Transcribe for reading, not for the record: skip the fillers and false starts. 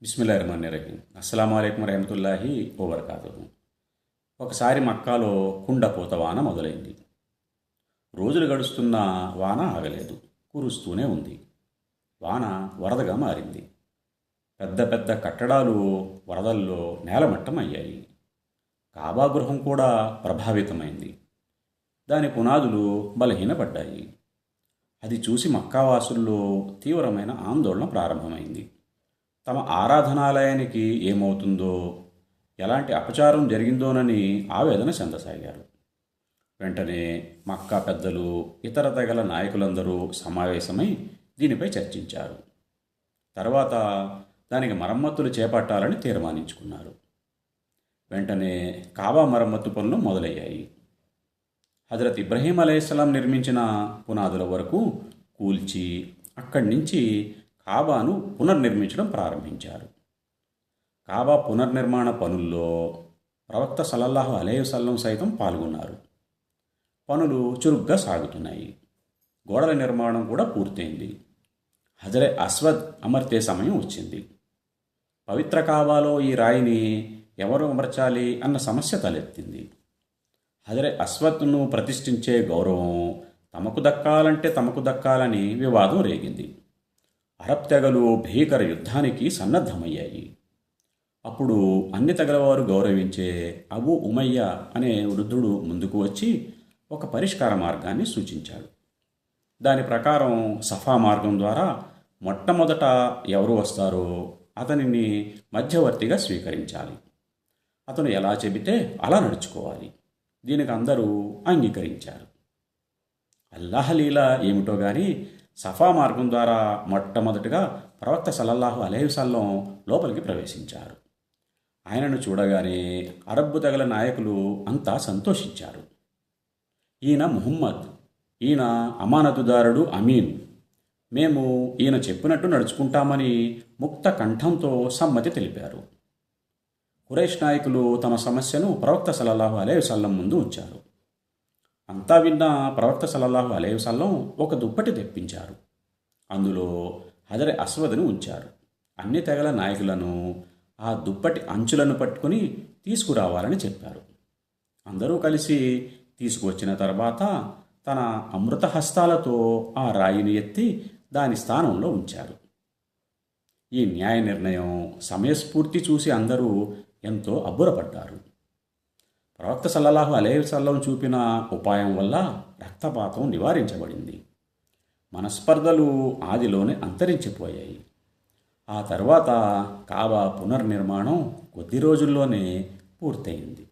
బిస్మిల్లాహిర్రహ్మానిర్రహీం. అస్సలాము అలైకుం వరహమతుల్లాహి వబర్కాతుహు. ఒకసారి మక్కాలో కుండపోత వాన మొదలైంది. రోజులు గడుస్తున్న వాన ఆగలేదు, కురుస్తూనే ఉంది. వాన వరదగా మారింది. పెద్ద పెద్ద కట్టడాలు వరదల్లో నేలమట్టం అయ్యాయి. కాబా గృహం కూడా ప్రభావితమైంది. దాని పునాదులు బలహీనపడ్డాయి. అది చూసి మక్కావాసుల్లో తీవ్రమైన ఆందోళన ప్రారంభమైంది. తమ ఆరాధనాలయానికి ఏమవుతుందో, ఎలాంటి అపచారం జరిగిందోనని ఆవేదన చెందసాగారు. వెంటనే మక్కా పెద్దలు, ఇతర తెగల నాయకులందరూ సమావేశమై దీనిపై చర్చించారు. తర్వాత దానికి మరమ్మతులు చేపట్టాలని తీర్మానించుకున్నారు. వెంటనే కాబా మరమ్మతు పనులు మొదలయ్యాయి. హజరత్ ఇబ్రహీం అలైహిస్సలాం నిర్మించిన పునాదుల వరకు కూల్చి అక్కడి నుంచి కాబాను పునర్నిర్మించడం ప్రారంభించారు. కాబా పునర్నిర్మాణ పనుల్లో ప్రవక్త సల్లల్లాహు అలైహి వసల్లం సైతం పాల్గొన్నారు. పనులు చురుగ్గా సాగుతున్నాయి. గోడల నిర్మాణం కూడా పూర్తయింది. హజరే అస్వద్ అమర్తే సమయం వచ్చింది. పవిత్ర కాబాలో ఈ రాయిని ఎవరు అమర్చాలి అన్న సమస్య తలెత్తింది. హజరే అస్వద్ను ప్రతిష్ఠించే గౌరవం తమకు దక్కాలంటే తమకు దక్కాలని వివాదం రేగింది. అరబ్ తెగలు భీకర యుద్ధానికి సన్నద్ధమయ్యాయి. అప్పుడు అన్ని తెగలవారు గౌరవించే అబూ ఉమయ్య అనే వృద్ధుడు ముందుకు వచ్చి ఒక పరిష్కార మార్గాన్ని సూచించాడు. దాని ప్రకారం సఫా మార్గం ద్వారా మొట్టమొదట ఎవరు వస్తారో అతనిని మధ్యవర్తిగా స్వీకరించాలి. అతను ఎలా చెబితే అలా నడుచుకోవాలి. దీనికి అందరూ అంగీకరించారు. అల్లాహ్ లీలా ఏమిటో గాని సఫా మార్గం ద్వారా మొట్టమొదటిగా ప్రవక్త సల్లల్లాహు అలైహి వసల్లం లోపలికి ప్రవేశించారు. ఆయనను చూడగానే అరబ్బు తెగల నాయకులు అంతా సంతోషించారు. ఈయన ముహమ్మద్, ఈయన అమానతుదారుడు అమీన్, మేము ఈయన చెప్పినట్టు నడుచుకుంటామని ముక్త కంఠంతో సమ్మతి తెలిపారు. ఖురైష్ నాయకులు తమ సమస్యను ప్రవక్త సల్లల్లాహు అలైహి వసల్లం ముందు ఉంచారు. అంతా విన్న ప్రవక్త సల్లల్లాహు అలైహి వసల్లం ఒక దుప్పటి తెప్పించారు. అందులో హజరే అస్వద్ను ఉంచారు. అన్ని తెగల నాయకులను ఆ దుప్పటి అంచులను పట్టుకుని తీసుకురావాలని చెప్పారు. అందరూ కలిసి తీసుకువచ్చిన తర్వాత తన అమృత హస్తాలతో ఆ రాయిని ఎత్తి దాని స్థానంలో ఉంచారు. ఈ న్యాయ నిర్ణయం, సమయస్ఫూర్తి చూసి అందరూ ఎంతో అబ్బురపడ్డారు. ప్రవక్త సల్లల్లాహు అలైహి వసల్లం చూపిన ఉపాయం వల్ల రక్తపాతం నివారించబడింది. మనస్పర్ధలు ఆదిలోనే అంతరించిపోయాయి. ఆ తర్వాత కాబా పునర్నిర్మాణం కొద్ది రోజుల్లోనే పూర్తయింది.